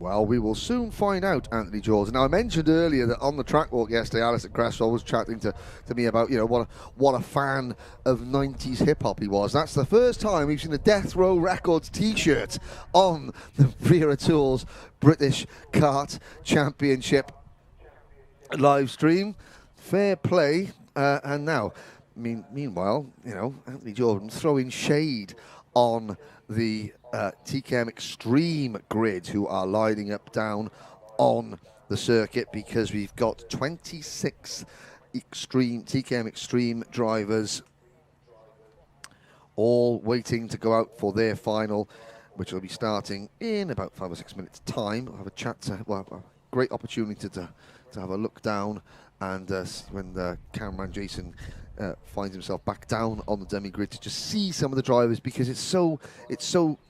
Well, we will soon find out, Anthony Jordan. Now, I mentioned earlier that on the track walk yesterday, Alistair Cresswell was chatting to me about, what a fan of 90s hip-hop he was. That's the first time we've seen a Death Row Records T-shirt on the Wera Tools British Kart Championship live stream. Fair play. And now, meanwhile, Anthony Jordan throwing shade on the TKM Extreme grid, who are lining up down on the circuit, because we've got 26 TKM Extreme drivers all waiting to go out for their final, which will be starting in about 5 or 6 minutes time. We'll have a chat a great opportunity to have a look down, and when the cameraman Jason finds himself back down on the dummy grid, to just see some of the drivers, because it's so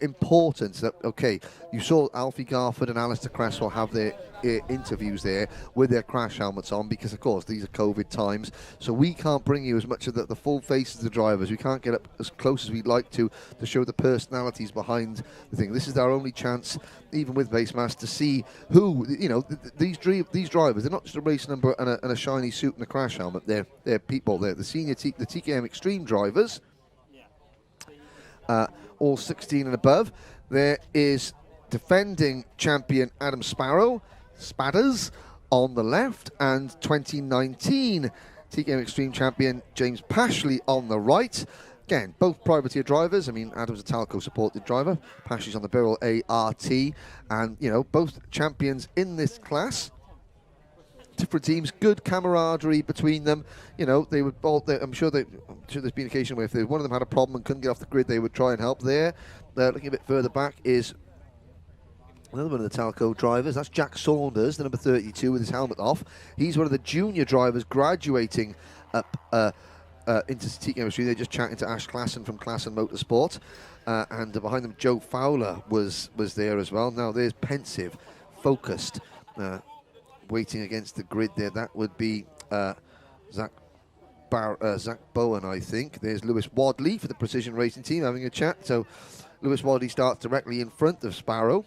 important that, okay, you saw Alfie Garford and Alistair Cresswell have their interviews there with their crash helmets on, because of course these are COVID times, so we can't bring you as much of the full faces of the drivers. We can't get up as close as we'd like to show the personalities behind the thing. This is our only chance, even with Basemas, to see who, these drivers. They're not just a race number and a shiny suit and a crash helmet. They're people. They're the senior the TKM Extreme drivers, all 16 and above. There is defending champion Adam Spadders on the left, and 2019 TKM Extreme champion James Pashley on the right. Again, both privateer drivers. Adam's a Talco supported driver. Pashley's on the Birrell ART, and both champions in this class. Different teams, good camaraderie between them. They would both. I'm sure there's been occasion where if one of them had a problem and couldn't get off the grid, they would try and help. There, looking a bit further back is another one of the Talco drivers. That's Jack Saunders, the number 32, with his helmet off. He's one of the junior drivers graduating up into TKM Extreme. They're just chatting to Ash Klassen from Klassen Motorsport, and behind them Joe Fowler was there as well. Now there's pensive, focused, waiting against the grid there. That would be Zach Bowen, I think. There's Lewis Wadley for the Precision Racing team having a chat. So Lewis Wadley starts directly in front of Sparrow.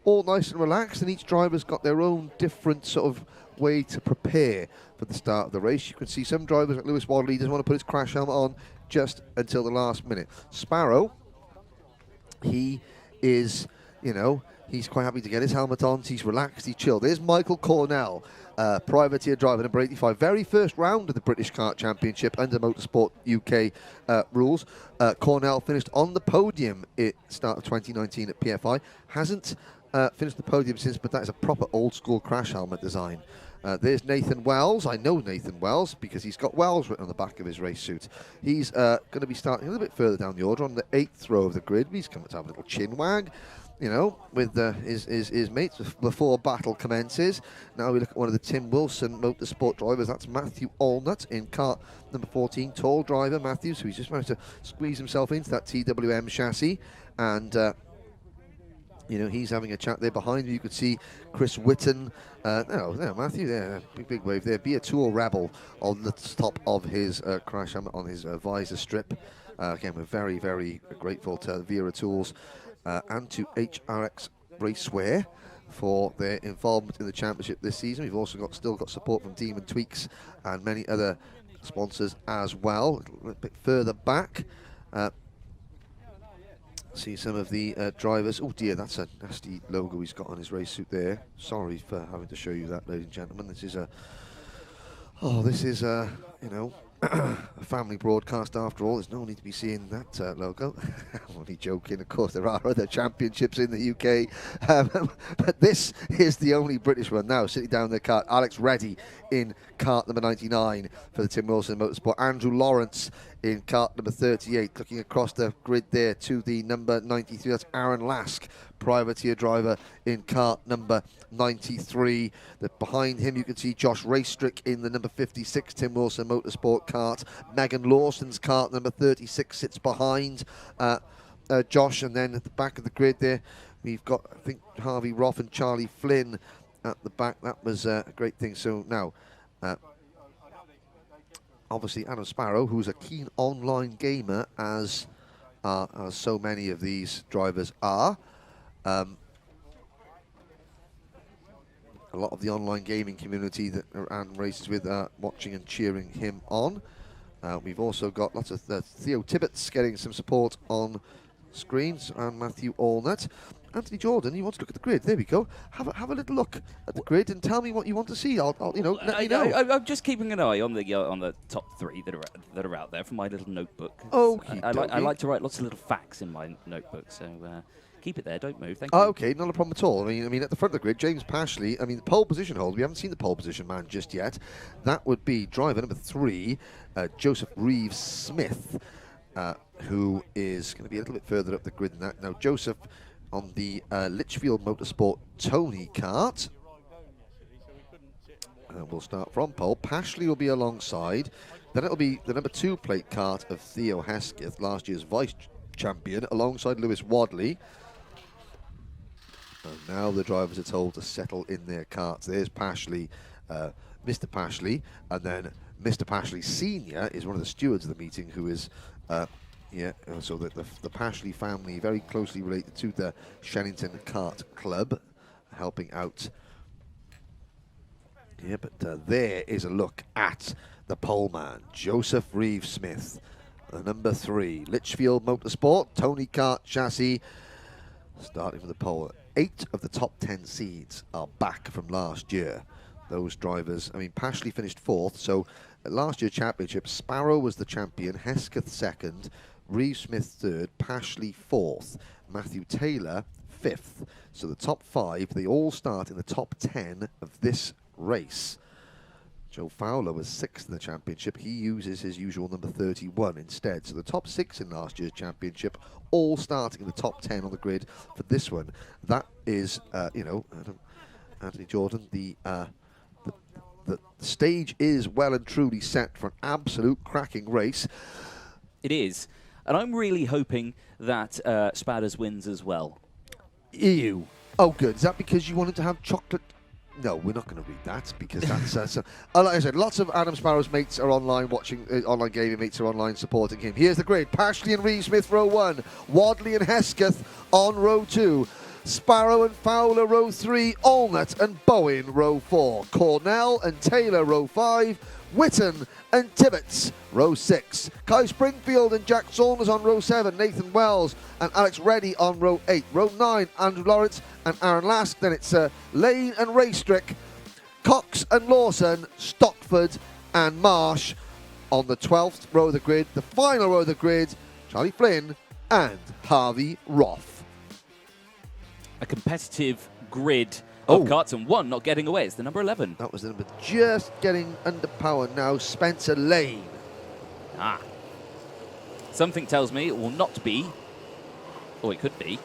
All nice and relaxed, and each driver's got their own different sort of way to prepare for the start of the race. You can see some drivers like Lewis Wadley doesn't want to put his crash helmet on just until the last minute. Sparrow, he is, he's quite happy to get his helmet on. He's relaxed, he's chilled. There's Michael Cornell, privateer driver, number 85. Very first round of the British Kart Championship under Motorsport UK rules. Cornell finished on the podium at start of 2019 at PFI. Hasn't finished the podium since, but that is a proper old school crash helmet design. There's Nathan Wells. I know Nathan Wells because he's got Wells written on the back of his race suit. He's going to be starting a little bit further down the order on the 8th row of the grid. He's coming to have a little chin wag, with his mates before battle commences. Now we look at one of the Tim Wilson Motorsport drivers. That's Matthew Allnut in kart number 14. Tall driver, Matthews, who's just managed to squeeze himself into that TWM chassis. And he's having a chat there behind you. You could see Chris Whitten. Matthew there, big wave there. Be a Tool Rebel on the top of his crash helmet on his visor strip. Again, we're very, very grateful to Wera Tools and to HRX Raceware for their involvement in the championship this season. We've also still got support from Demon Tweaks and many other sponsors as well. A little bit further back. See some of the drivers. Oh dear, that's a nasty logo he's got on his race suit there. Sorry for having to show you that, ladies and gentlemen. This is a a family broadcast after all. There's no need to be seeing that logo. I'm only joking. Of course, there are other championships in the UK, but this is the only British one. Now, sitting down in the kart, Alex Reddy in kart number 99 for the Tim Wilson Motorsport. Andrew Lawrence in kart number 38. Looking across the grid there to the number 93. That's Aaron Lask, privateer driver in kart number 93. Behind him, you can see Josh Raystrick in the number 56 Tim Wilson Motorsport kart. Megan Lawson's kart number 36 sits behind Josh, and then at the back of the grid there, we've got, I think, Harvey Roth and Charlie Flynn at the back. That was a great thing. So now, obviously, Adam Sparrow, who's a keen online gamer, as so many of these drivers are. a lot of the online gaming community that Adam races with are watching and cheering him on. We've also got lots of Theo Tibbets getting some support on screens, and Matthew Allnut. Anthony Jordan, you want to look at the grid? There we go. Have a little look at the grid and tell me what you want to see. I'll let me know. I'm just keeping an eye on the top 3 that are out there from my little notebook. Okay. I like to write lots of little facts in my notebook, so keep it there. Don't move. Thank you. Okay, not a problem at all. I mean, at the front of the grid, James Pashley. I mean, the pole position holder. We haven't seen the pole position man just yet. That would be driver number 3, Joseph Reeves Smith, who is going to be a little bit further up the grid than that. Now, Joseph on the Litchfield Motorsport Tony kart. We'll start from pole. Pashley will be alongside. Then it'll be the number 2 plate kart of Theo Hesketh, last year's vice champion, alongside Lewis Wadley. And now the drivers are told to settle in their karts. There's Pashley, Mr. Pashley, and then Mr. Pashley Senior is one of the stewards of the meeting, who is so the Pashley family, very closely related to the Shenington Kart Club, helping out. Yeah, but there is a look at the pole man, Joseph Reeves Smith, the number 3, Litchfield Motorsport, Tony Kart chassis, starting from the pole. 8 of the top 10 seeds are back from last year. Those drivers, I mean, Pashley finished 4th, so at last year's championship, Sparrow was the champion, Hesketh 2nd, Reeves Smith 3rd, Pashley 4th, Matthew Taylor 5th. So the top 5, they all start in the top 10 of this race. Joe Fowler was 6th in the championship. He uses his usual number 31 instead. So the top 6 in last year's championship, all starting in the top 10 on the grid for this one. That is, Anthony Jordan, the stage is well and truly set for an absolute cracking race. It is. And I'm really hoping that Spadders wins as well. Ew. Oh, good. Is that because you wanted to have chocolate? No, we're not going to read that, because that's... like I said, lots of Adam Sparrow's mates are online watching, online gaming mates are online supporting him. Here's the grid. Pashley and Reeves Smith, row 1. Wadley and Hesketh on row 2. Sparrow and Fowler, row 3. Allnut and Bowen, row 4. Cornell and Taylor, row 5. Witten and Tibbets, row 6. Kai Springfield and Jack Saunders on row 7. Nathan Wells and Alex Reddy on row 8. Row 9, Andrew Lawrence and Aaron Lask. Then it's Lane and Raystrick, Cox and Lawson, Stockford and Marsh on the 12th row of the grid. The final row of the grid, Charlie Flynn and Harvey Roth. A competitive grid of karts, and one not getting away. It's the number 11. That was the number just getting under power now, Spencer Lane. Something tells me it will not be, or it could be.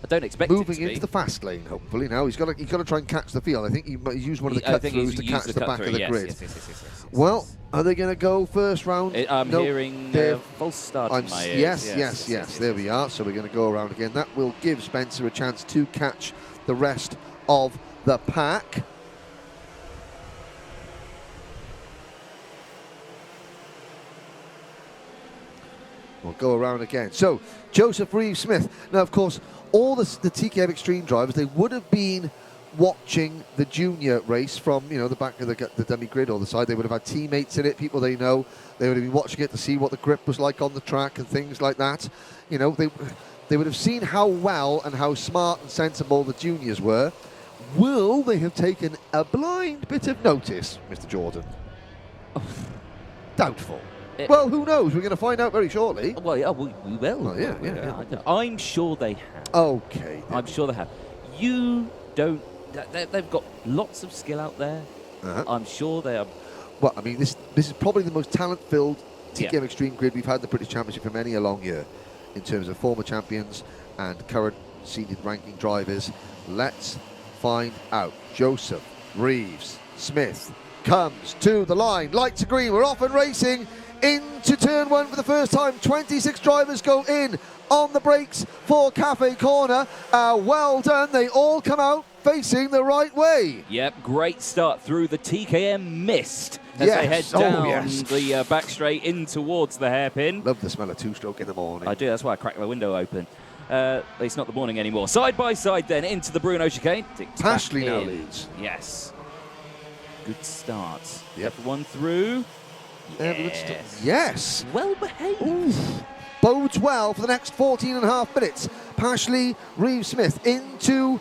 I don't expect it to be. Moving into the fast lane, hopefully now. He's got to try and catch the field. I think he used one of the cut-throughs to catch the back of the grid. Yes. Well, are they going to go first round? I'm hearing false start in my ears. Yes. There we are. So we're going to go around again. That will give Spencer a chance to catch the rest of the pack. We'll go around again. So, Joseph Reeves Smith. Now, of course, all the TKM Extreme drivers, they would have been watching the junior race from, the back of the dummy grid or the side. They would have had teammates in it, people they know. They would have been watching it to see what the grip was like on the track and things like that. They would have seen how well and how smart and sensible the juniors were. Will they have taken a blind bit of notice, Mr. Jordan? Doubtful. Well, who knows? We're going to find out very shortly. Well, yeah, we will. Well, yeah. I'm sure they have. Okay. I'm sure they have. You don't... They've got lots of skill out there. I'm sure they are... Well, I mean, this is probably the most talent-filled TKM Extreme grid we've had in the British Championship for many a long year, in terms of former champions and current senior ranking drivers. Let's find out. Joseph Reeves Smith comes to the line. Lights are green. We're off and racing into turn 1 for the first time. 26 drivers go in on the brakes for Cafe Corner. Well done. They all come out facing the right way. Yep, great start through the TKM mist as they head down the back straight in towards the hairpin. Love the smell of two-stroke in the morning. I do. That's why I cracked my window open. It's not the morning anymore. Side by side then into the Bruno chicane. Pashley now leads. Yes. Good start. Yep. Everyone through. Yes. Yes. Well behaved. Oof. Bodes well for the next 14.5 minutes. Pashley, Reeve-Smith into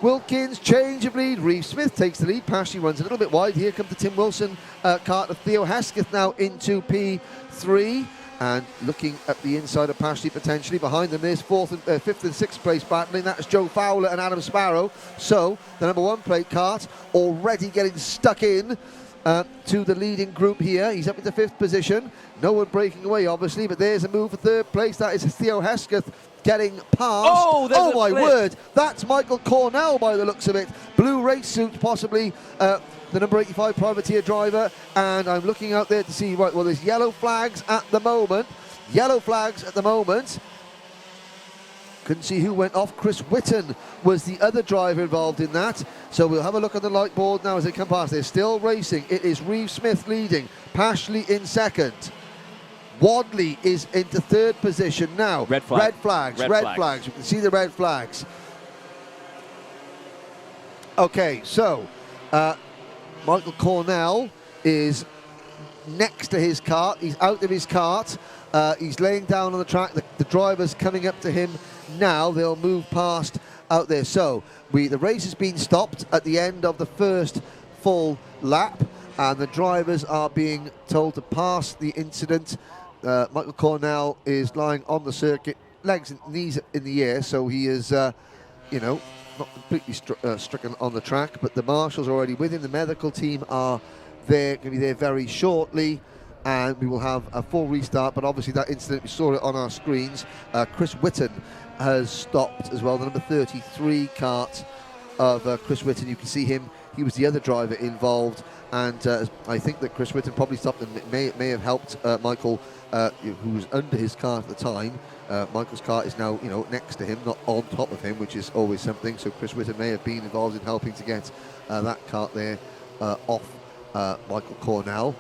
Wilkins, change of lead. Reeve-Smith takes the lead. Pashley runs a little bit wide. Here comes the Tim Wilson kart of Theo Hesketh now into P3. And looking at the inside of Pashley potentially. Behind them there's fifth and sixth place battling. That's Joe Fowler and Adam Sparrow. So the number 1 plate kart already getting stuck in to the leading group here. He's up into 5th position. No one breaking away obviously, but there's a move for 3rd place. That is Theo Hesketh getting past. Oh my word, that's Michael Cornell by the looks of it. Blue race suit possibly. The number 85 privateer driver, and I'm looking out there to see, right, well, there's yellow flags at the moment. Couldn't see who went off. Chris Whitten was the other driver involved in that. So we'll have a look at the light board now as they come past. They're still racing. It is Reeve-Smith leading, Pashley in 2nd. Wadley is into 3rd position now. Red flags. You can see the red flags. Okay, so Michael Cornell is next to his kart. He's out of his kart. He's laying down on the track. The driver's coming up to him now. They'll move past out there. So the race has been stopped at the end of the first full lap, and the drivers are being told to pass the incident. Michael Cornell is lying on the circuit, legs and knees in the air, so he is, not completely stricken on the track, but the marshals are already with him. The medical team are there, going to be there very shortly, and we will have a full restart. But obviously that incident, we saw it on our screens. Chris Whitten has stopped as well, the number 33 kart of Chris Whitten. You can see him, he was the other driver involved, and I think that Chris Whitten probably stopped, and it may have helped Michael, who was under his car at the time. Michael's car is now, next to him, not on top of him, which is always something. So Chris Whitten may have been involved in helping to get that kart there off Michael Cornell.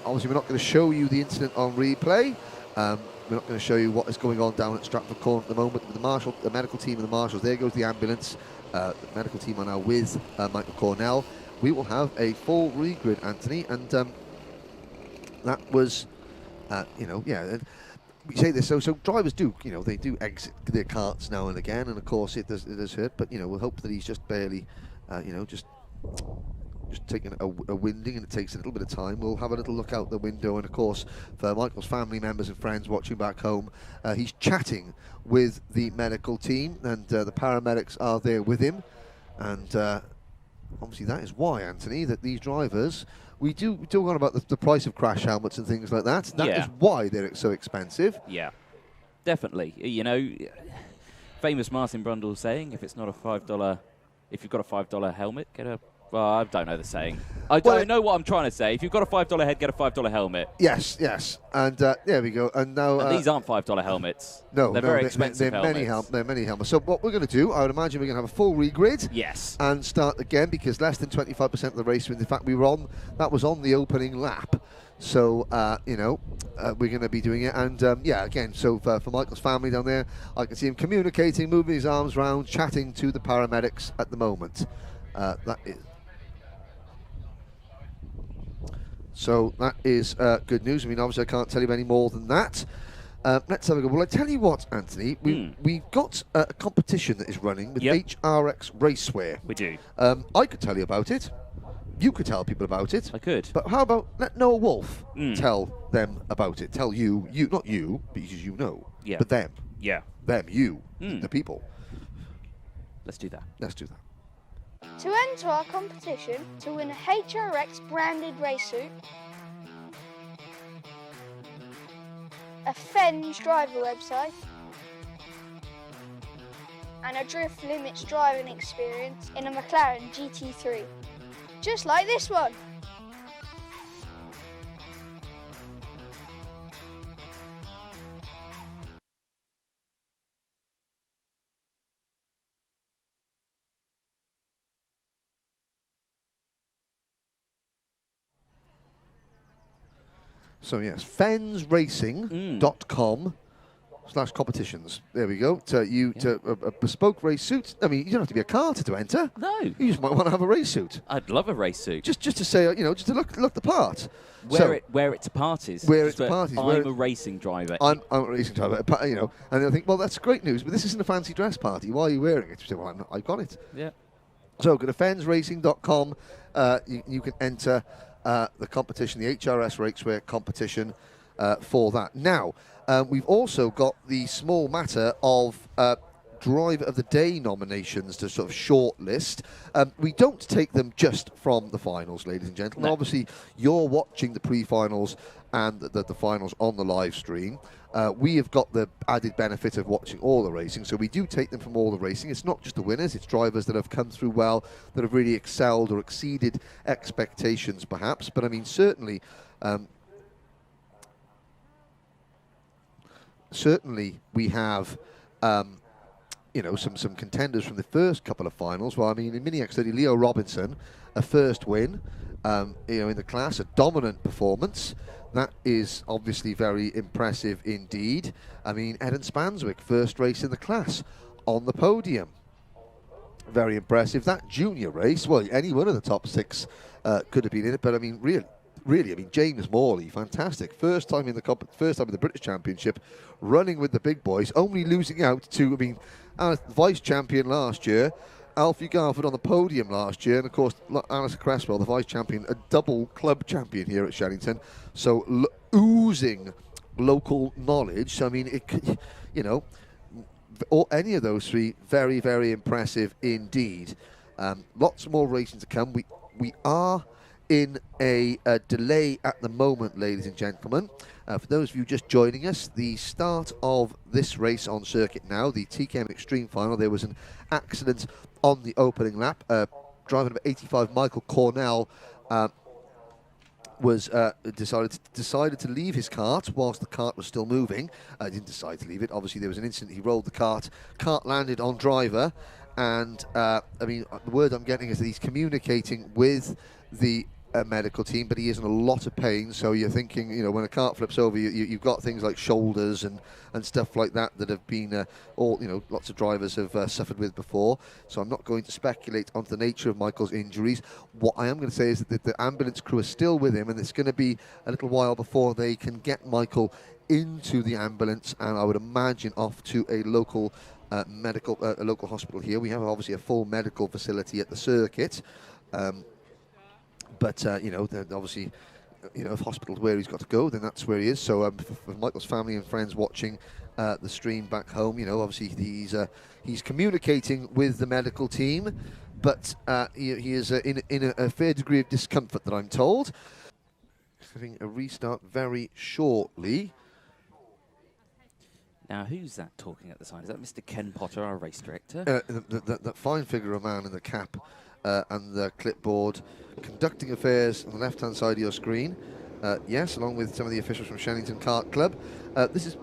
Obviously, we're not going to show you the incident on replay. We're not going to show you what is going on down at Stratford Corn at the moment. The medical team and the marshals, there goes the ambulance. The medical team are now with Michael Cornell. We will have a full regrid, Anthony, and that was, we say this, so drivers do, they do exit their karts now and again, and of course it does hurt, but we'll hope that he's just barely, just taking a winding, and it takes a little bit of time. We'll have a little look out the window, and of course for Michael's family members and friends watching back home, he's chatting with the medical team, and the paramedics are there with him, and obviously that is why, Anthony, that these drivers, we do talk on about the price of crash helmets and things like that. That is why they're so expensive. Yeah, definitely. Famous Martin Brundle saying, if it's not a $5, if you've got a $5 helmet, get a... Well, I don't know the saying. I don't know what I'm trying to say. If you've got a $5 head, get a $5 helmet. Yes. And there we go. And now these aren't $5 helmets. No, they're very expensive helmets. They're many helmets. So what we're going to do, I would imagine we're going to have a full regrid. Yes. And start again, because less than 25% of the race, in fact, that was on the opening lap. So, we're going to be doing it. And, again, so for Michael's family down there, I can see him communicating, moving his arms around, chatting to the paramedics at the moment. So that is good news. I mean, obviously I can't tell you any more than that. Let's have a go. Well, I tell you what, Anthony, we've got a competition that is running with HRX Racewear. We do. I could tell you about it. You could tell people about it. I could. But how about let Noah Wolf tell them about it? Tell you, not you, because you know, but them. Yeah. Them, you, the people. Let's do that. Let's do that. To enter our competition to win a HRX branded race suit, a Fens driver website, and a Drift Limits driving experience in a McLaren GT3, just like this one. So yes, fensracing.com. competitions. There we go. To a bespoke race suit. I mean, you don't have to be a karter to enter. No. You just might want to have a race suit. I'd love a race suit. Just to say, just to look the part. Wear it to parties. Wear it to parties. I'm a racing driver. I'm a racing driver. And I think, well, that's great news, but this isn't a fancy dress party. Why are you wearing it? You say, well, I've got it. Yeah. So go to fensracing.com. You can enter the competition, the HRS Racewear competition for that. Now, we've also got the small matter of Driver of the Day nominations to sort of shortlist. We don't take them just from the finals, ladies and gentlemen. No. Obviously, you're watching the pre-finals and the finals on the live stream. We have got the added benefit of watching all the racing, so we do take them from all the racing. It's not just the winners, it's drivers that have come through well, that have really excelled or exceeded expectations perhaps. But I mean, certainly we have some contenders from the first couple of finals. Well, I mean, in Mini X30, Leo Robinson, a first win in the class, a dominant performance. That is obviously very impressive indeed. I mean, Eden Spanswick, first race in the class on the podium. Very impressive. That junior race, well, any one of the top 6 could have been in it, but I mean, really, I mean, James Morley, fantastic. First time in the British Championship, running with the big boys, only losing out to, I mean, vice champion last year, Alfie Garford on the podium last year, and of course Alistair Cresswell, the vice champion, a double club champion here at Shenington. So oozing local knowledge. So I mean, it could, or any of those 3, very, very impressive indeed. Lots more racing to come. We are in a delay at the moment, ladies and gentlemen. For those of you just joining us, the start of this race on circuit now, the TKM Extreme Final, there was an accident on the opening lap. Driver number 85, Michael Cornell, was decided to leave his kart whilst the kart was still moving. Didn't decide to leave it. Obviously, there was an incident. He rolled the kart. Kart landed on driver, and I mean, the word I'm getting is that he's communicating with the medical team, but he is in a lot of pain. So you're thinking, when a kart flips over, you've got things like shoulders and stuff like that have been lots of drivers have suffered with before. So I'm not going to speculate on the nature of Michael's injuries. What I am going to say is that the ambulance crew is still with him, and it's going to be a little while before they can get Michael into the ambulance, and I would imagine off to a local local hospital here. We have obviously a full medical facility at the circuit. But obviously, if hospital's where he's got to go, then that's where he is. So for Michael's family and friends watching the stream back home, obviously he's communicating with the medical team, but he is in a fair degree of discomfort, that I'm told. Having a restart very shortly. Now, who's that talking at the side? Is that Mr. Ken Potter, our race director? That fine figure of a man in the cap and the clipboard, conducting affairs on the left-hand side of your screen. Yes, along with some of the officials from Shenington Kart Club. This is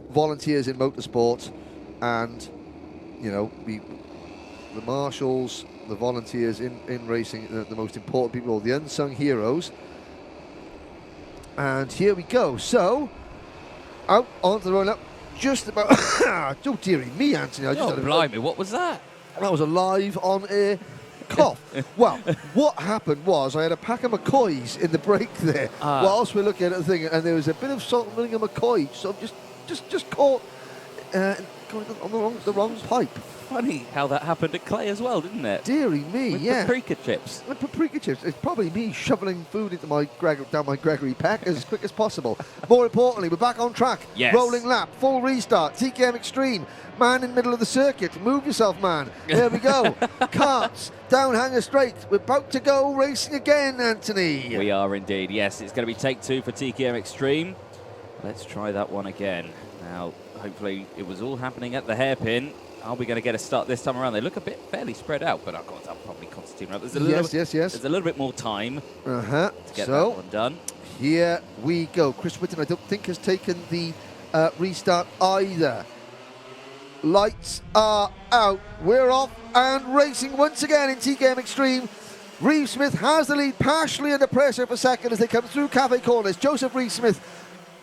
volunteers in motorsport, and the marshals, the volunteers in racing, the most important people, the unsung heroes. And here we go. So out onto the roll-up, just about. Oh dearie me, Anthony! Blimey, what was that? That was a live on-air cough. Well, what happened was I had a pack of McCoys in the break there whilst we're looking at the thing, and there was a bit of salt and vinegar McCoy, so just caught on the wrong pipe. Funny how that happened at Clay as well, didn't it? Deary me, with yeah. Paprika chips. With paprika chips. It's probably me shoveling food into down my Gregory pack as quick as possible. More importantly, we're back on track. Yes. Rolling lap, full restart, TKM Extreme. Man in the middle of the circuit. Move yourself, man. There we go. Karts, down Hanger Straight. We're about to go racing again, Anthony. We are indeed, yes. It's going to be take 2 for TKM Extreme. Let's try that one again. Now, hopefully it was all happening at the hairpin. Are we going to get a start this time around? They look a bit fairly spread out, but I'll probably constitute them up. Yes. There's a little bit more time to get that one done. Here we go. Chris Whitton, I don't think, has taken the restart either. Lights are out. We're off and racing once again in TKM Extreme. Reeve Smith has the lead, partially under pressure for second as they come through Cafe Corners. Joseph Reeve Smith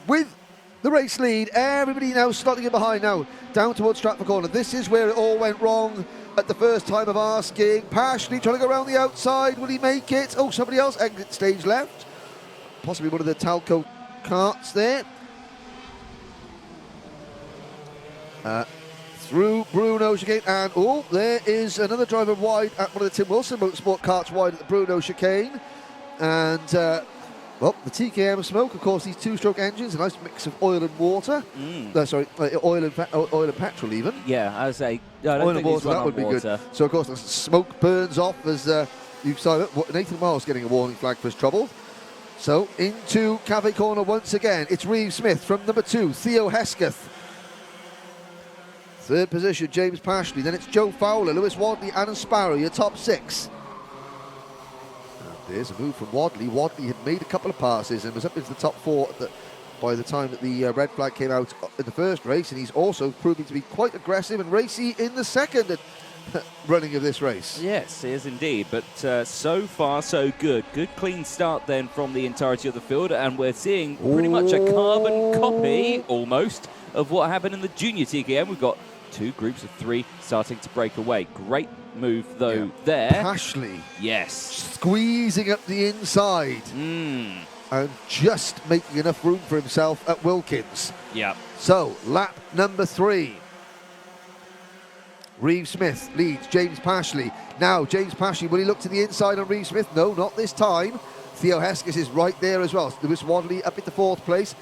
with The race lead, everybody now slotting in behind now, down towards Stratford Corner. This is where it all went wrong at the first time of asking. Pashley trying to go around the outside, will he make it? Oh, somebody else, exit stage left. Possibly one of the Talco carts there. Through Bruno chicane, and oh, there is another driver wide at one of the Tim Wilson Motorsport carts wide at the Bruno chicane. And, well, the TKM smoke, of course, these two-stroke engines, a nice mix of oil and water. Oil and petrol even. Yeah, I would say, I don't oil think and he's water, run that on would be water. good. So, of course, the smoke burns off as you saw it. Nathan Miles getting a warning flag for his trouble. So, into Cafe Corner once again. It's Reeve Smith from number 2, Theo Hesketh. Third position, James Pashley. Then it's Joe Fowler, Lewis Wadley, Adam Sparrow, your top 6. And there's a move from Wadley. Wadley had made a couple of passes and was up into the top 4 by the time that the red flag came out in the first race. And he's also proving to be quite aggressive and racy in the second running of this race. Yes, he is indeed. But so far, so good. Good clean start then from the entirety of the field. And we're seeing pretty much a carbon copy, almost, of what happened in the junior TKM. We've got 2 groups of 3 starting to break away. Great move, though, there. Pashley. Yes. Squeezing up the inside. And just making enough room for himself at Wilkins. Yeah. So, lap number 3. Reeve Smith leads James Pashley. Now, James Pashley, will he look to the inside on Reeve Smith? No, not this time. Theo Hesketh is right there as well. Lewis Wadley up into 4th place.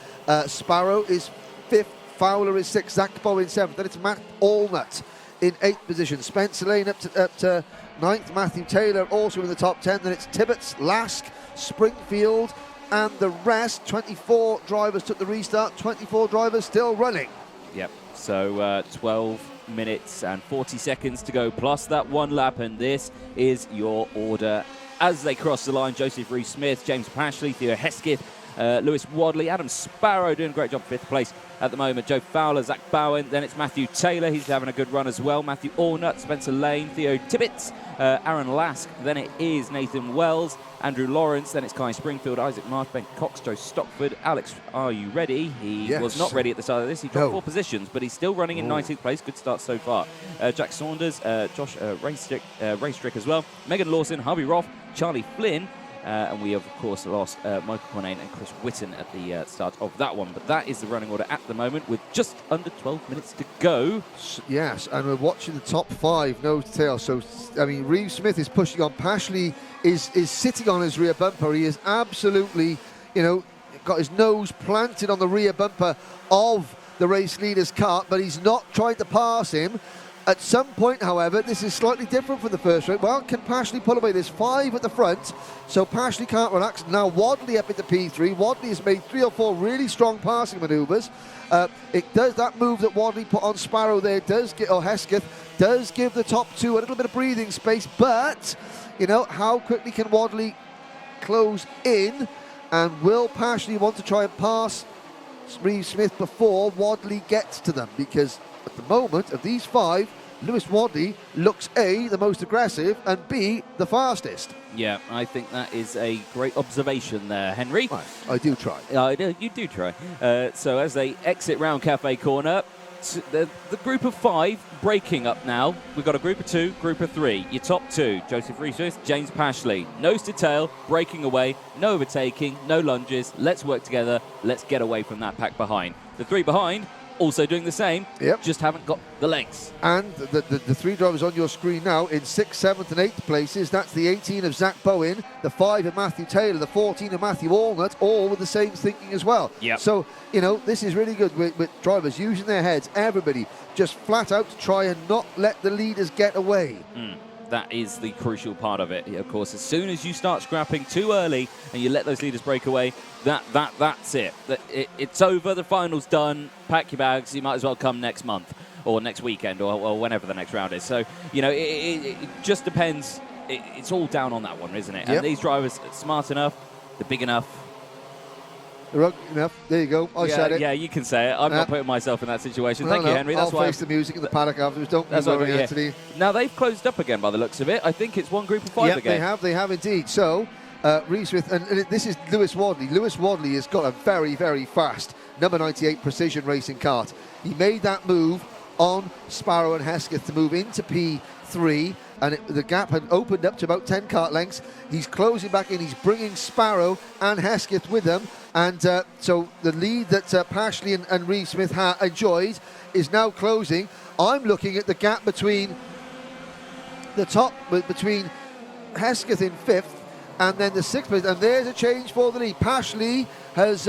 Sparrow is 5th. Fowler is 6th, Zach Bowen 7th. Then it's Matt Allnut in 8th position. Spencer Lane up to 9th. Matthew Taylor also in the top 10. Then it's Tibbetts, Lask, Springfield, and the rest. 24 drivers took the restart. 24 drivers still running. Yep. So 12 minutes and 40 seconds to go, plus that 1 lap, and this is your order as they cross the line. Joseph Reeve-Smith, James Pashley, Theo Hesketh, Lewis Wadley, Adam Sparrow doing a great job, 5th place at the moment. Joe Fowler, Zach Bowen, then it's Matthew Taylor, he's having a good run as well. Matthew Allnut, Spencer Lane, Theo Tibbetts, Aaron Lask, then it is Nathan Wells, Andrew Lawrence, then it's Kai Springfield, Isaac Marsh, Ben Cox, Joe Stockford. Alex, are you ready? He was not ready at the start of this. He dropped 4 positions, but he's still running in 19th place. Good start so far. Jack Saunders, Josh Racestrick as well. Megan Lawson, Harvey Roth, Charlie Flynn. And we have, of course, lost Michael Cornane and Chris Whitten at the start of that one. But that is the running order at the moment with just under 12 minutes to go. Yes, and we're watching the top 5 nose to tail. So, I mean, Reeve Smith is pushing on. Pashley is sitting on his rear bumper. He is absolutely, got his nose planted on the rear bumper of the race leader's cart, but he's not trying to pass him. At some point, however, this is slightly different from the first race. Well, can Pashley pull away? There's 5 at the front, so Pashley can't relax. Now Wadley up into P3. Wadley has made 3 or 4 really strong passing manoeuvres. It does that move that Wadley put on Sparrow there, Hesketh, does give the top 2 a little bit of breathing space, but, how quickly can Wadley close in? And will Pashley want to try and pass Reeve Smith before Wadley gets to them? Because at the moment, of these 5, Lewis Wadley looks A, the most aggressive, and B, the fastest. Yeah, I think that is a great observation there, Henry. I do try. You do try. So as they exit round Cafe Corner, the group of 5 breaking up now. We've got a group of 2, group of 3. Your top 2, Joseph Reeve-Smith, James Pashley. Nose to tail, breaking away, no overtaking, no lunges. Let's work together. Let's get away from that pack behind. The 3 behind, also doing the same, just haven't got the legs. And the 3 drivers on your screen now in 6th, 7th and 8th places. That's the 18 of Zach Bowen, the 5 of Matthew Taylor, the 14 of Matthew Allnut, all with the same thinking as well. Yep. So, this is really good with drivers using their heads, everybody just flat out to try and not let the leaders get away. That is the crucial part of it. Of course, as soon as you start scrapping too early and you let those leaders break away, that's it. It's over, the final's done, pack your bags, you might as well come next month or next weekend or whenever the next round is. So, it just depends. It's all down on that one, isn't it? And these drivers are smart enough, they're big enough. Enough. There you go. I said it. Yeah, you can say it. I'm not putting myself in that situation. Thank you, Henry. I'll face the music in the paddock afterwards. Don't worry, Anthony. Now, they've closed up again by the looks of it. I think it's one group of 5 again. They have indeed. So, Reeve Smith, and this is Lewis Wadley. Lewis Wadley has got a very, very fast number 98 Precision Racing kart. He made that move on Sparrow and Hesketh to move into P3, and the gap had opened up to about 10 kart lengths. He's closing back in. He's bringing Sparrow and Hesketh with him, and so the lead that Pashley and Reeve Smith enjoyed is now closing. I'm looking at the gap between the top, between Hesketh in 5th and then the 6th place, and there's a change for the lead. Pashley has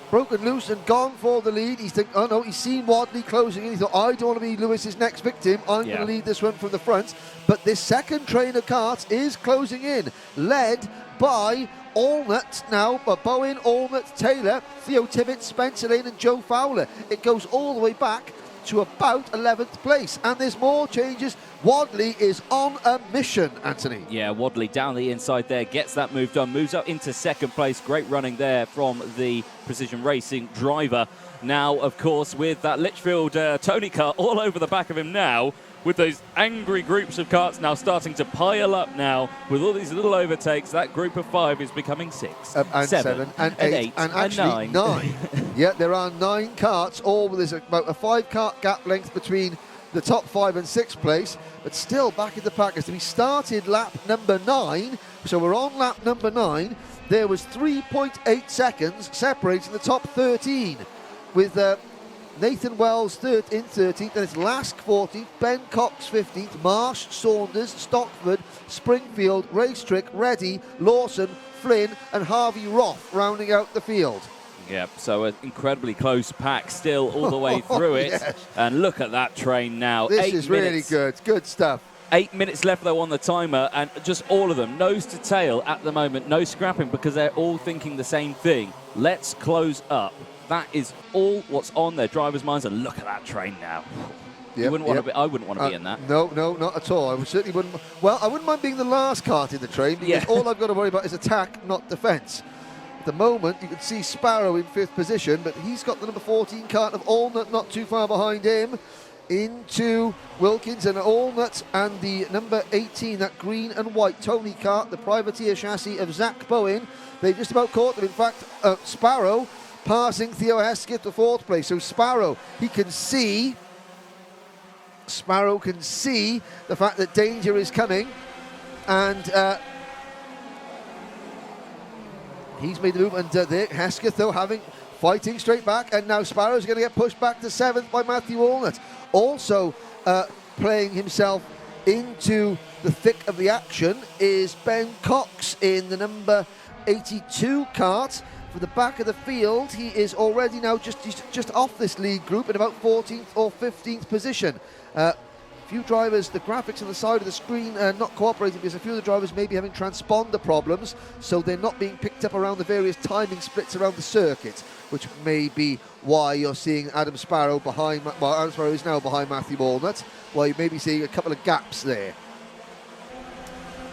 broken loose and gone for the lead. He's thinking, oh no, he's seen Wadley closing in. He thought, I don't want to be Lewis's next victim. I'm going to lead this one from the front. But this second train of karts is closing in, led by Allnutt now, Bowen, Allnutt, Taylor, Theo Tibbett, Spencer Lane and Joe Fowler. It goes all the way back to about 11th place, and there's more changes. Wadley is on a mission, Anthony. Yeah, Wadley down the inside there, gets that move done, moves up into 2nd place. Great running there from the Precision Racing driver. Now, of course, with that Litchfield Tony kart all over the back of him now, with those angry groups of karts now starting to pile up now, with all these little overtakes, that group of 5 is becoming 6, and 7, and 8, and actually 9. Yeah, there are 9 karts, all there's about a 5 kart gap length between the top 5 and 6th place, but still back in the pack. As we started lap number 9, so we're on lap number 9, there was 3.8 seconds separating the top 13, with Nathan Wells in 13th, then it's Lask 14th, Ben Cox 15th, Marsh, Saunders, Stockford, Springfield, Racetrick, Reddy, Lawson, Flynn and Harvey Roth rounding out the field. Yep, so an incredibly close pack still all the way through it. Yes. And look at that train now. This is really good. Good stuff. 8 minutes left, though, on the timer, and just all of them, nose to tail at the moment, no scrapping, because they're all thinking the same thing. Let's close up. That is all what's on their drivers' minds, and look at that train now. Yep, I wouldn't want to be in that. No, not at all. I certainly wouldn't. Well, I wouldn't mind being the last kart in the train, because all I've got to worry about is attack, not defence. At the moment, you can see Sparrow in 5th position, but he's got the number 14 kart of Allnutt not too far behind him. Into Wilkins and Allnutt and the number 18, that green and white Tony kart, the privateer chassis of Zach Bowen. They've just about caught them. In fact, Sparrow passing Theo Hesketh to 4th place. So Sparrow can see the fact that danger is coming, and he's made the move, and there Hesketh though fighting straight back, and now Sparrow's going to get pushed back to 7th by Matthew Allnutt. Also playing himself into the thick of the action is Ben Cox in the number 82 kart. For the back of the field, he is already now just off this lead group in about 14th or 15th position. Few drivers, the graphics on the side of the screen are not cooperating, because a few of the drivers may be having transponder problems, so they're not being picked up around the various timing splits around the circuit, which may be why you're seeing Adam Sparrow behind. Well, Adam Sparrow is now behind Matthew Allnutt, while you may be seeing a couple of gaps there.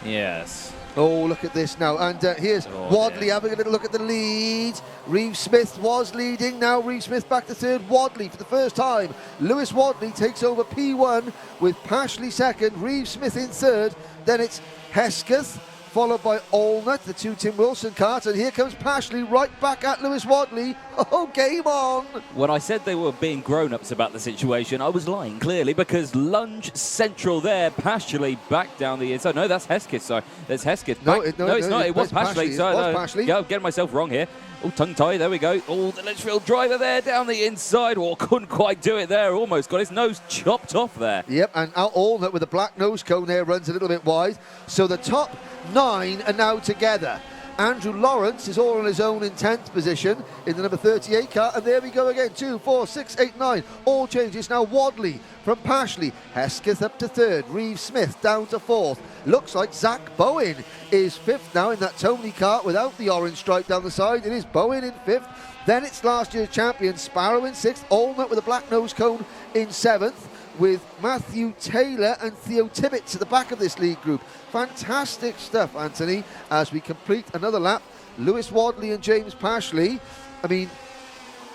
Yes. Oh, look at this now. And here's Wadley having a little look at the lead. Reeve Smith was leading. Now Reeve Smith back to 3rd. Wadley for the first time. Lewis Wadley takes over P1 with Pashley 2nd. Reeve Smith in 3rd. Then it's Hesketh, followed by Allnutt, the 2 Tim Wilson karts. And here comes Pashley right back at Lewis Wadley. Oh, game on. When I said they were being grown-ups about the situation, I was lying, clearly, because lunge central there. Pashley back down the inside. No, that's Hesketh, sorry. That's Hesketh. No, it's not. It was Pashley. Sorry, it was Pashley. Yeah, I'm getting myself wrong here. Oh, tongue-tie, there we go. Oh, the Litchfield driver there down the inside. Oh, couldn't quite do it there. Almost got his nose chopped off there. Yep, and Allnutt with a black nose cone there runs a little bit wide. So the top 9 are now together. Andrew Lawrence is all on his own in 10th position in the number 38 car, and there we go again. 2, 4, 6, 8, 9. All changes now. Wadley from Pashley. Hesketh up to 3rd. Reeve Smith down to 4th. Looks like Zach Bowen is 5th now in that Tony kart without the orange stripe down the side. It is Bowen in 5th. Then it's last year's champion Sparrow in 6th. Allnutt with a black nose cone in 7th, with Matthew Taylor and Theo Tibbett at the back of this lead group. Fantastic stuff, Anthony, as we complete another lap. Lewis Wadley and James Pashley. I mean,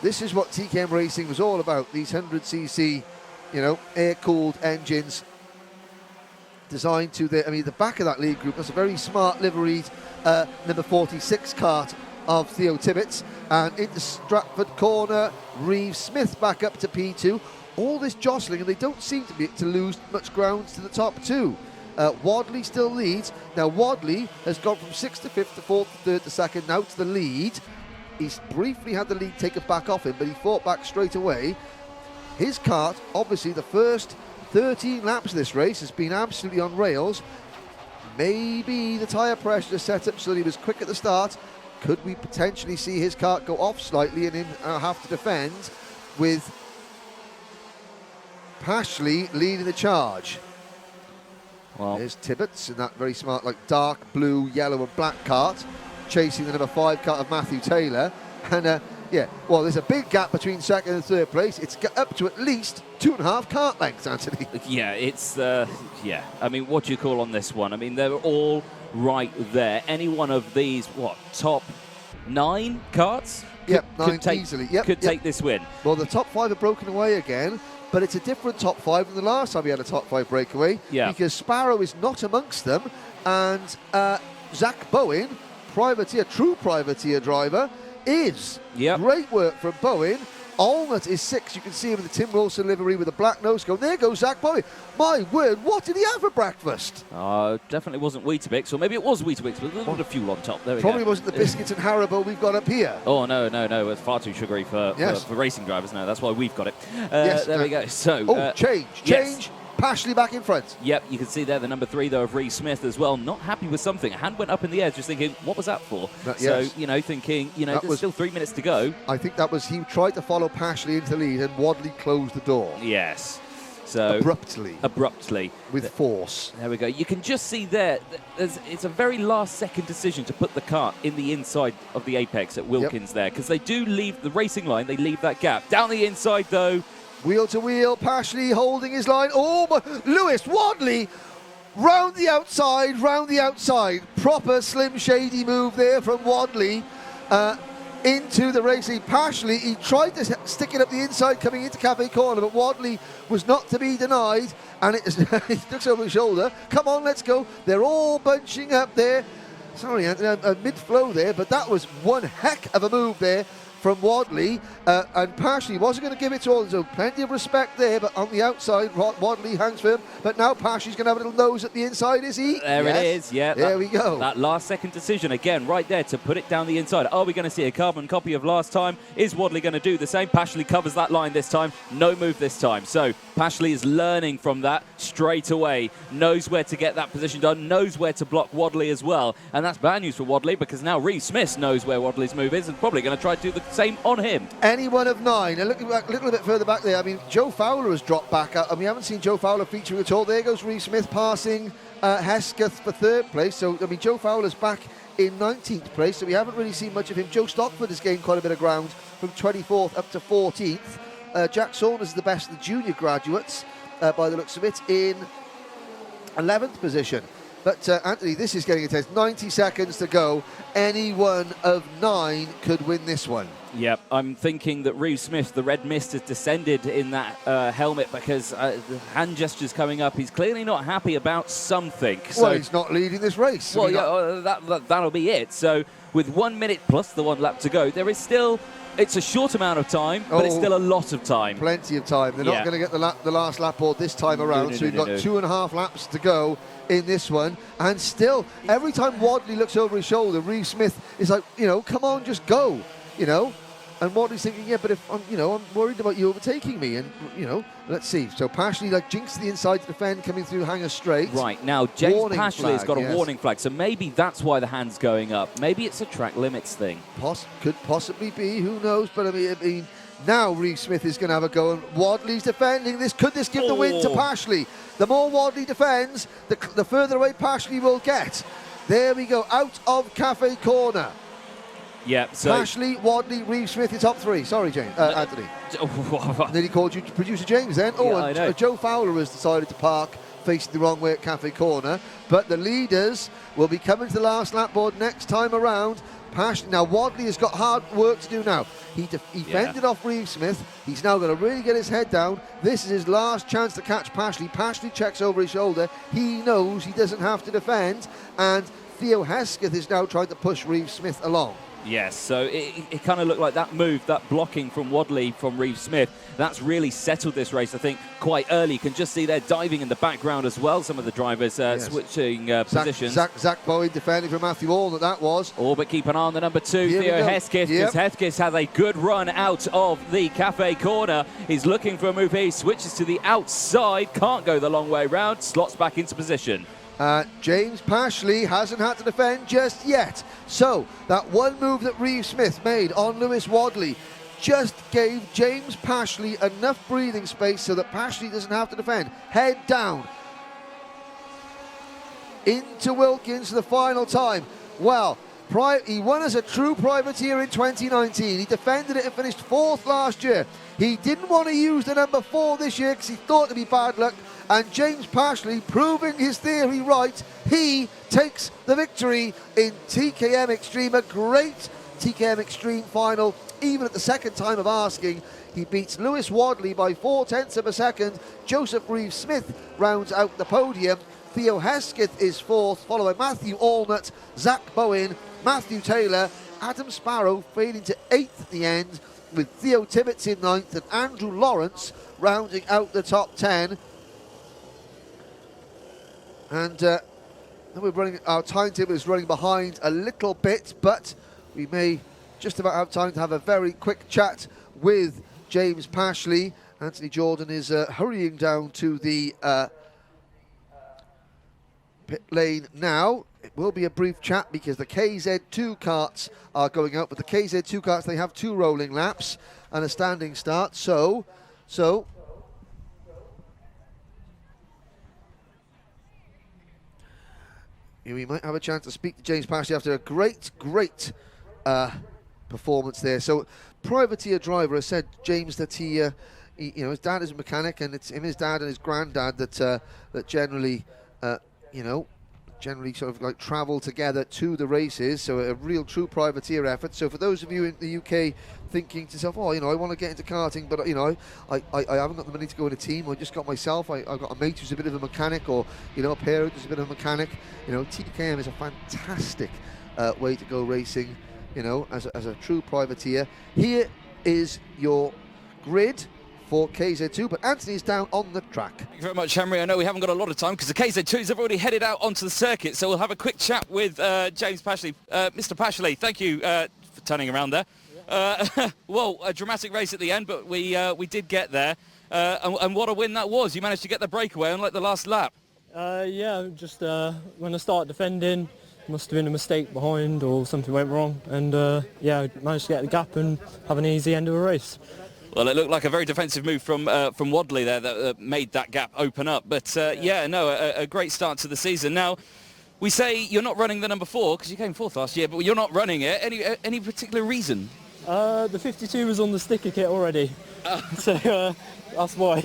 this is what TKM Racing was all about. These 100cc, air-cooled engines designed to the back of that lead group. That's a very smart liveried number 46 kart of Theo Tibbets, and into Stratford corner, Reeve Smith back up to P2. All this jostling, and they don't seem to lose much ground to the top two. Wadley still leads. Now Wadley has gone from 6th to 5th to 4th to 3rd to 2nd, now to the lead. He's briefly had the lead taken back off him, but he fought back straight away. His kart, obviously the first 13 laps of this race has been absolutely on rails. Maybe the tyre pressure is set up so that he was quick at the start. Could we potentially see his kart go off slightly and him have to defend with Pashley leading the charge? Well, there's Tibbets in that very smart, like dark blue, yellow and black kart, chasing the number 5 kart of Matthew Taylor. And yeah, well, there's a big gap between 2nd and 3rd place. It's up to at least 2.5 kart lengths, Anthony. Yeah, it's, yeah. I mean, what do you call on this one? I mean, they're all right there. Any one of these, top 9 karts? Could take, easily. Could take this win. Well, the top 5 are broken away again, but it's a different top 5 than the last time we had a top 5 breakaway. Yeah. Because Sparrow is not amongst them, and Zach Bowen, true privateer driver, is. Yep. Great work from Bowen. Allnut is 6. You can see him in the Tim Wilson livery with a black nose cone. There goes Zach Bowen. My word, what did he have for breakfast? Definitely wasn't Weetabix, or maybe it was Weetabix, but a little bit of fuel on top. There we Probably go. wasn't the biscuits and Haribo we've got up here. Oh, no. It's far too sugary for racing drivers. No, that's why we've got it. Yes, there we go. So, change. Yes. Pashley back in front. Yep, you can see there the number 3, though, of Reeve Smith as well. Not happy with something. A hand went up in the air, just thinking, what was that for? So, thinking, there's still 3 minutes to go. I think that was, he tried to follow Pashley into the lead, and Wadley closed the door. Yes. So abruptly. With force. There we go. You can just see there, it's a very last-second decision to put the kart in the inside of the apex at Wilkins there, because they do leave the racing line, they leave that gap. Down the inside, though, wheel to wheel, Pashley holding his line. Oh, but Lewis Wadley round the outside. Proper slim shady move there from Wadley into the racing. Pashley, he tried to stick it up the inside coming into Cafe Corner, but Wadley was not to be denied, and he looks over his shoulder. Come on, let's go. They're all bunching up there. Sorry, Anthony, mid-flow there, but that was one heck of a move there from Wadley, and Pashley wasn't going to give it to all, so plenty of respect there, but on the outside, Wadley hangs firm, but now Pashley's going to have a little nose at the inside, is he? There it is, yeah. There we go. That last-second decision, again, right there to put it down the inside. Are we going to see a carbon copy of last time? Is Wadley going to do the same? Pashley covers that line this time, no move this time. So Pashley is learning from that straight away, knows where to get that position done, knows where to block Wadley as well, and that's bad news for Wadley, because now Reeve Smith knows where Wadley's move is and probably going to try to do the same on him. Any one of 9. And looking back a little bit further back there, I mean, Joe Fowler has dropped back out, and we haven't seen Joe Fowler featuring at all. There goes Reeve Smith passing Hesketh for 3rd place. So, I mean, Joe Fowler's back in 19th place, so we haven't really seen much of him. Joe Stockford has gained quite a bit of ground from 24th up to 14th. Jack Saunders is the best of the junior graduates, by the looks of it, in 11th position. But, Anthony, this is getting intense. 90 seconds to go. Any one of 9 could win this one. Yep, I'm thinking that Reeve Smith, the red mist, has descended in that helmet because the hand gestures coming up. He's clearly not happy about something. Well, he's not leading this race. Well, that'll be it. So with 1 minute plus the 1 lap to go, there is still... It's a short amount of time, but it's still a lot of time. Plenty of time. They're not going to get the last lap board this time around, so we've got 2.5 laps to go in this one. And still, every time Wadley looks over his shoulder, Reeve Smith is like, come on, just go, And Wadley's thinking, yeah, but if I'm worried about you overtaking me, and let's see. So Pashley jinks to the inside to defend, coming through Hanger Straight. Right now, James Pashley has got a warning flag, so maybe that's why the hand's going up. Maybe it's a track limits thing. Could possibly be. Who knows? But I mean, now Reeve Smith is going to have a go, and Wadley's defending this. Could this give the win to Pashley? The more Wadley defends, the further away Pashley will get. There we go, out of Cafe Corner. Yeah, so Pashley, Wadley, Reeve Smith, your top 3. Sorry, James. Anthony. Nearly called you producer James then. Joe Fowler has decided to park facing the wrong way at Cafe Corner. But the leaders will be coming to the last lap board next time around. Pashley. Now, Wadley has got hard work to do now. He fended off Reeve Smith. He's now going to really get his head down. This is his last chance to catch Pashley. Pashley checks over his shoulder. He knows he doesn't have to defend. And Theo Hesketh is now trying to push Reeve Smith along. Yes, so it kind of looked like that move, that blocking from Wadley from Reeve-Smith, that's really settled this race, I think, quite early. You can just see they're diving in the background as well, some of the drivers switching positions. Zach Bowen defending from Matthew Allnut, that was. Oh, but keep an eye on the number 2, Here Theo Hesketh, because Hesketh has a good run out of the cafe corner. He's looking for a move here, he switches to the outside, can't go the long way round, slots back into position. James Pashley hasn't had to defend just yet. So that one move that Reeve-Smith made on Lewis Wadley just gave James Pashley enough breathing space so that Pashley doesn't have to defend. Head down. Into Wilkins for the final time. Well, he won as a true privateer in 2019. He defended it and finished 4th last year. He didn't want to use the number 4 this year because he thought it'd be bad luck. And James Pashley, proving his theory right, he takes the victory in TKM Extreme. A great TKM Extreme final, even at the second time of asking. He beats Lewis Wadley by 0.4 of a second. Joseph Reeve-Smith rounds out the podium. Theo Hesketh is 4th, followed by Matthew Allnut, Zach Bowen, Matthew Taylor, Adam Sparrow fading to 8th at the end, with Theo Tibbets in 9th and Andrew Lawrence rounding out the top 10. And our timetable is running behind a little bit, but we may just about have time to have a very quick chat with James Pashley. Anthony Jordan is hurrying down to the pit lane now. It will be a brief chat because the KZ2 karts are going out, but the KZ2 karts, they have 2 rolling laps and a standing start. So we might have a chance to speak to James Pashley after a great performance there. So, privateer driver has said, James, that he his dad is a mechanic, and it's him, his dad, and his granddad that generally, generally sort of like travel together to the races. So, a real true privateer effort. So, for those of you in the UK thinking to yourself, I want to get into karting, but I haven't got the money to go in a team. I just got myself. I've got a mate who's a bit of a mechanic, or a parent who's a bit of a mechanic. TKM is a fantastic way to go racing. As a true privateer. Here is your grid for KZ2, but Anthony's down on the track. Thank you very much, Henry. I know we haven't got a lot of time because the KZ2s have already headed out onto the circuit, so we'll have a quick chat with James Pashley. Mr. Pashley, thank you for turning around there. Well, a dramatic race at the end, but we did get there, and what a win that was. You managed to get the breakaway on like the last lap. Yeah, just when I started defending, must have been a mistake behind or something went wrong, and I managed to get the gap and have an easy end of a race. Well, it looked like a very defensive move from Wadley there that made that gap open up, but a great start to the season. Now, we say you're not running the number 4 because you came 4th last year, but you're not running it. Any particular reason? The 52 was on the sticker kit already, so that's why.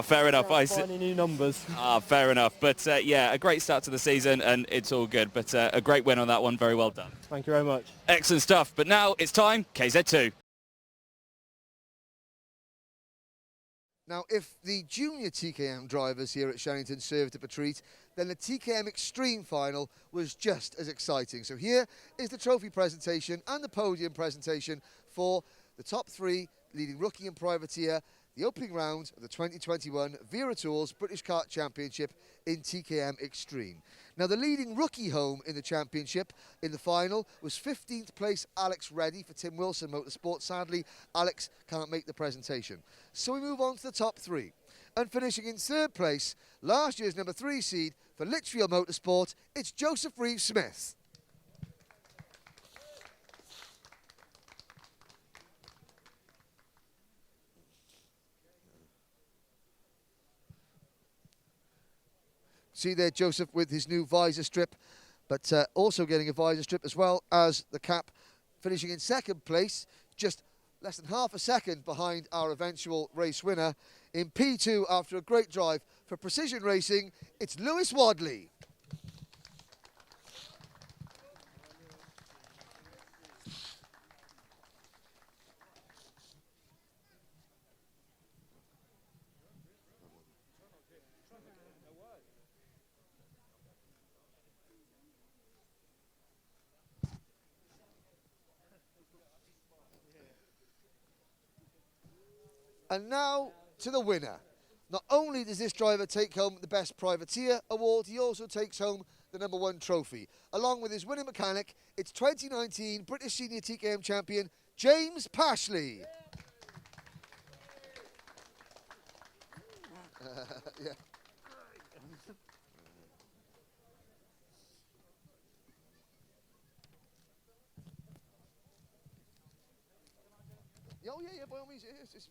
Fair enough. Finding new numbers. Fair enough. But a great start to the season, and it's all good. But a great win on that one. Very well done. Thank you very much. Excellent stuff. But now it's time, KZ2. Now, if the junior TKM drivers here at Shenington served up a treat, then the TKM Extreme Final was just as exciting. So here is the trophy presentation and the podium presentation for the top 3 leading rookie and privateer, the opening round of the 2021 Wera Tours British Kart Championship in TKM Extreme. Now, the leading rookie home in the championship in the final was 15th place Alex Reddy for Tim Wilson Motorsport. Sadly, Alex can't make the presentation. So we move on to the top 3. And finishing in 3rd place, last year's number 3 seed for Litchfield Motorsport, it's Joseph Reeve-Smith. See there, Joseph, with his new visor strip, but also getting a visor strip as well as the cap, finishing in 2nd place, just less than half a second behind our eventual race winner. In P2, after a great drive for Precision Racing, it's Lewis Wadley. And now to the winner. Not only does this driver take home the Best Privateer award, he also takes home the #1 trophy. Along with his winning mechanic, it's 2019 British Senior TKM Champion, James Pashley. Yeah. Oh, yeah, by all means. Yes,